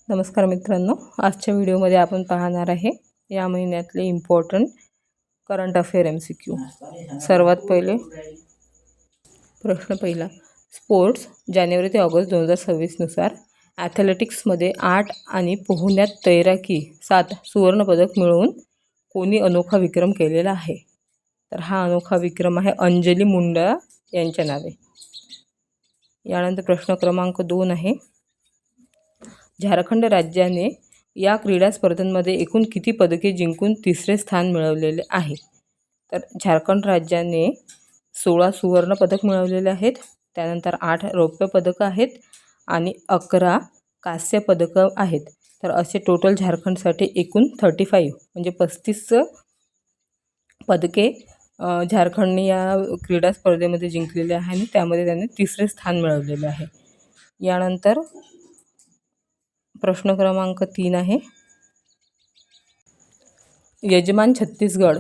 नमस्कार मित्रांनो, आजच्या व्हिडिओमध्ये आपण पाहणार आहे या महिन्यातले इम्पॉर्टंट करंट अफेअर MCQ। सर्वात पहिले प्रश्न पहिला, स्पोर्ट्स जानेवारी ते ऑगस्ट 2026 नुसार ॲथलेटिक्समध्ये 8 आणि पोहण्यात तैराकी 7 सुवर्णपदक मिळवून कोणी अनोखा विक्रम केलेला आहे? तर हा अनोखा विक्रम आहे अंजली मुंडा यांच्या नावे। यानंतर प्रश्न क्रमांक 2 आहे, झारखंड राज्याने या क्रीडा स्पर्धांमध्ये एकूण किती पदके जिंकून तिसरे स्थान मिळवलेले आहे? तर झारखंड राज्याने 16 सुवर्ण पदक मिळवलेले आहेत, त्यानंतर 8 रौप्य पदकं आहेत आणि 11 कांस्य पदकं आहेत। तर असे टोटल झारखंडसाठी एकूण 35 म्हणजे 35 पदके झारखंडने या क्रीडा स्पर्धेमध्ये जिंकलेले आहे आणि त्यामध्ये त्यांनी तिसरे स्थान मिळवलेले आहे। यानंतर प्रश्न क्रमांक 3 आहे, यजमान छत्तीसगड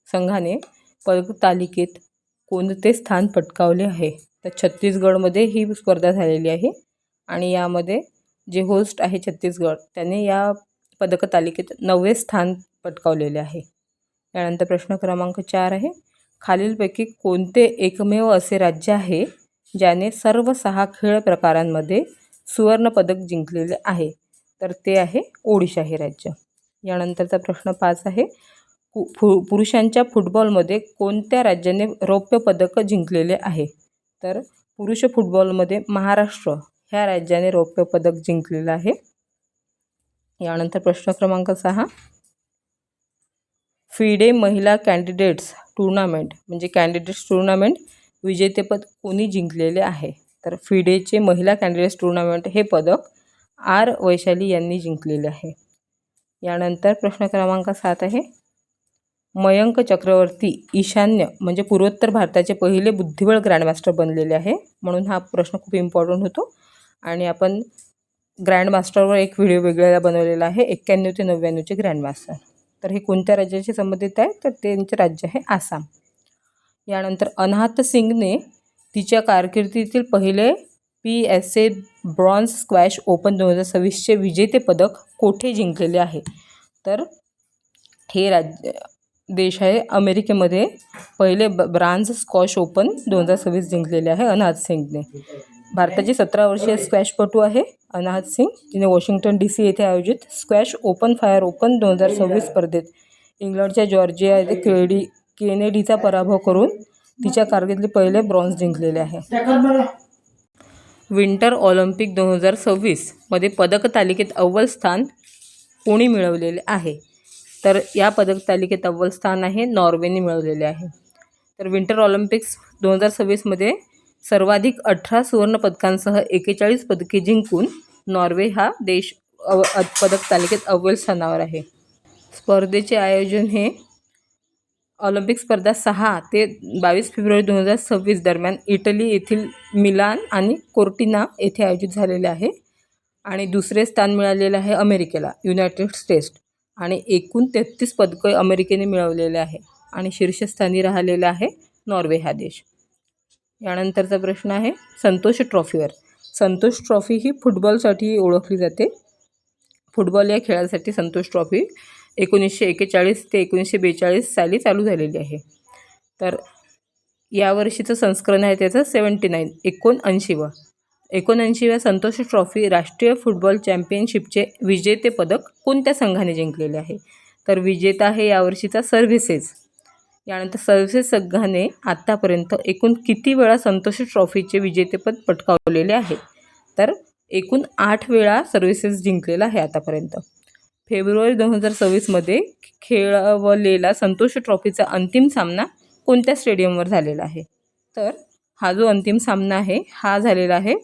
संघाने पदक तालिकेत कोणते स्थान पटकावले आहे? तर छत्तीसगडमध्ये ही स्पर्धा झालेली आहे आणि यामध्ये जे होस्ट आहे छत्तीसगड त्याने या पदक तालिकेत 9वे स्थान पटकावलेले आहे। यानंतर प्रश्न क्रमांक 4 आहे, खालीलपैकी कोणते एकमेव असे राज्य आहे ज्याने सर्व 6 खेळ प्रकारांमध्ये सुवर्ण पदक जिंकलेले आहे? तर ते आहे ओडिशा हे राज्य। यानंतरचा प्रश्न 5 आहे, पुरुषांच्या फुटबॉलमध्ये कोणत्या राज्याने रौप्य पदक जिंकलेले आहे? तर पुरुष फुटबॉलमध्ये महाराष्ट्र ह्या राज्याने रौप्य पदक जिंकलेलं आहे। यानंतर प्रश्न क्रमांक 6, फिडे महिला कॅन्डिडेट्स टूर्नामेंट म्हणजे कॅन्डिडेट्स टूर्नामेंट विजेतेपद कोणी जिंकलेले आहे? तर फिडेचे महिला कॅन्डिडेट्स टूर्नामेंट हे पदक आर वैशाली यांनी जिंकलेले आहे। यानंतर प्रश्न क्रमांक 7 आहे, मयंक चक्रवर्ती ईशान्य म्हणजे पूर्वोत्तर भारताचे पहिले बुद्धिबळ ग्रँडमास्टर बनलेले आहे, म्हणून हा प्रश्न खूप इम्पॉर्टंट होतो आणि आपण ग्रँडमास्टरवर एक व्हिडिओ वेगळा बनवलेला आहे 91 ते 99चे ग्रँडमास्टर। तर हे कोणत्या राज्याशी संबंधित आहे? तर त्यांचे राज्य आहे आसाम। यानंतर अनाहत सिंगने तिच्या कारकिर्दीतील पहिले PSA ब्रॉन्झ स्क्वॅश ओपन 2026चे विजेतेपदक कोठे जिंकलेले आहे? तर हे देश आहे अमेरिकेमध्ये पहिले ब्रॉन्झ स्क्वॅश ओपन 2026 जिंकलेले आहे अनाहत सिंगने। भारताची 17 वर्षीय स्क्वॅशपटू आहे अनाहत सिंग, तिने वॉशिंग्टन DC येथे आयोजित स्क्वॅश ओपन फायर ओपन 2026 स्पर्धेत इंग्लंडच्या जॉर्जिया येथे केनेडीचा पराभव करून तिच्या कारकिर्दीतील पहिले ब्रॉन्झ जिंकलेले आहे। विंटर ऑलिम्पिक 2026 मध्ये पदक तालिकेत अव्वल स्थान कोणी मिळवलेले आहे? तर या पदक तालिकेत अव्वल स्थान आहे नॉर्वेने मिळवलेले आहे। तर विंटर ऑलिम्पिक्स 2026 मध्ये सर्वाधिक 18 सुवर्ण पदकांसह 41 पदके जिंकून नॉर्वे हा देश पदक तालिकेत अव्वल स्थानावर आहे। स्पर्धेचे आयोजन हे ऑलिम्पिक स्पर्धा 6 ते 22 फेब्रुवारी 2026 दरम्यान इटली येथील मिलान आणि कोर्टिना येथे आयोजित झालेले आहे आणि दुसरे स्थान मिळालेले आहे अमेरिकेला, युनायटेड स्टेट्स, आणि एकूण 33 पदके अमेरिकेने मिळवलेले आहे आणि शीर्षस्थानी राहिलेला आहे नॉर्वे हा देश। यानंतरचा प्रश्न आहे, संतोष ट्रॉफीवर। संतोष ट्रॉफी ही फुटबॉलसाठी ओळखली जाते। फुटबॉल या खेळासाठी संतोष ट्रॉफी 1941 ते 1942 साली चालू झालेली आहे। तर यावर्षीचं संस्करण आहे त्याचं 79व 79व्या संतोष ट्रॉफी राष्ट्रीय फुटबॉल चॅम्पियनशिपचे विजेतेपदक कोणत्या संघाने जिंकलेले आहे? तर विजेता आहे यावर्षीचा सर्व्हिसेस। यानंतर सर्व्हिसेस संघाने आत्तापर्यंत एकूण किती वेळा संतोष ट्रॉफीचे विजेतेपद पटकावलेले आहे? तर एकूण 8 वेळा सर्व्हिसेस जिंकलेला आहे आतापर्यंत। फेब्रुवारी 2026 मध्ये खेळवलेला संतोष ट्रॉफीचा अंतिम सामना कोणत्या स्टेडियमवर झालेला आहे? तर हा जो अंतिम सामना आहे हा झालेला आहे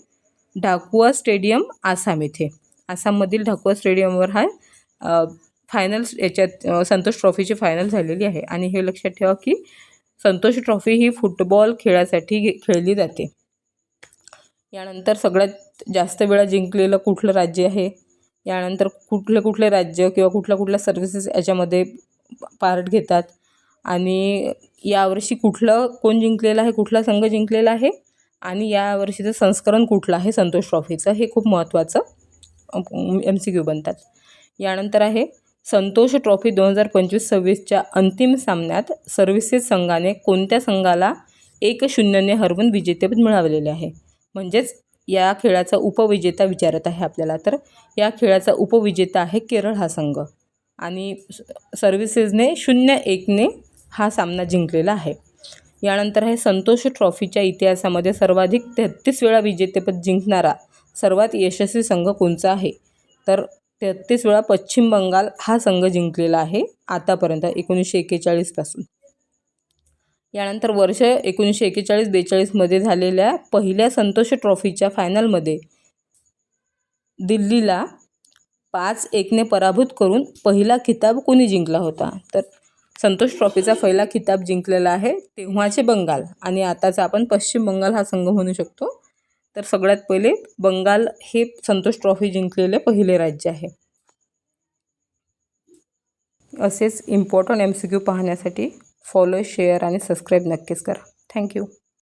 ढाकुआ स्टेडियम आसाम येथे। आसाममधील ढाकुआ स्टेडियमवर हा फायनल याच्यात संतोष ट्रॉफीची फायनल झालेली आहे आणि हे लक्षात ठेवा की संतोष ट्रॉफी ही फुटबॉल खेळासाठी खेळली जाते। यानंतर सगळ्यात जास्त वेळा जिंकलेलं कुठलं राज्य आहे? यानंतर कुठले राज्य किंवा कुठल्या सर्व्हिसेस याच्यामध्ये पार्ट घेतात आणि यावर्षी कोण जिंकलेलं आहे, कुठला संघ जिंकलेला आहे आणि यावर्षीचं संस्करण कुठलं आहे संतोष ट्रॉफीचं, हे खूप महत्त्वाचं MCQ बनतात. यानंतर आहे संतोष ट्रॉफी 2025-26च्या अंतिम सामन्यात सर्व्हिसेस संघाने कोणत्या संघाला 1-0ने हरवून विजेतेपद मिळवलेले आहे. म्हणजेच या खेळाचा उपविजेता विचारत आहे आपल्याला. तर या खेळाचा उपविजेता आहे केरळ हा संघ आणि सर्व्हिसेसने 0-1ने हा सामना जिंकलेला आहे. यानंतर आहे संतोष ट्रॉफीच्या इतिहासामध्ये सर्वाधिक 33 वेळा विजेतेपद जिंकणारा सर्वात यशस्वी संघ कोणचा आहे. तर 33 वेळा पश्चिम बंगाल हा संघ जिंकलेला आहे आतापर्यंत 1941 पासून. यानंतर वर्ष 1941-42मध्ये झालेल्या पहिल्या संतोष ट्रॉफीच्या फायनलमध्ये दिल्लीला 5-1ने पराभूत करून पहिला खिताब कोणी जिंकला होता. तर संतोष ट्रॉफीचा पहिला खिताब जिंकलेला आहे तेव्हाचे बंगाल आणि आताचा आपण पश्चिम बंगाल हा संघ म्हणू शकतो. तर सगळ्यात पहिले बंगाल हे संतोष ट्रॉफी जिंकलेले पहिले राज्य आहे. असेच इम्पॉर्टंट MCQ पाहण्यासाठी फॉलो, शेअर आणि सबस्क्राईब नक्कीच करा. थँक्यू.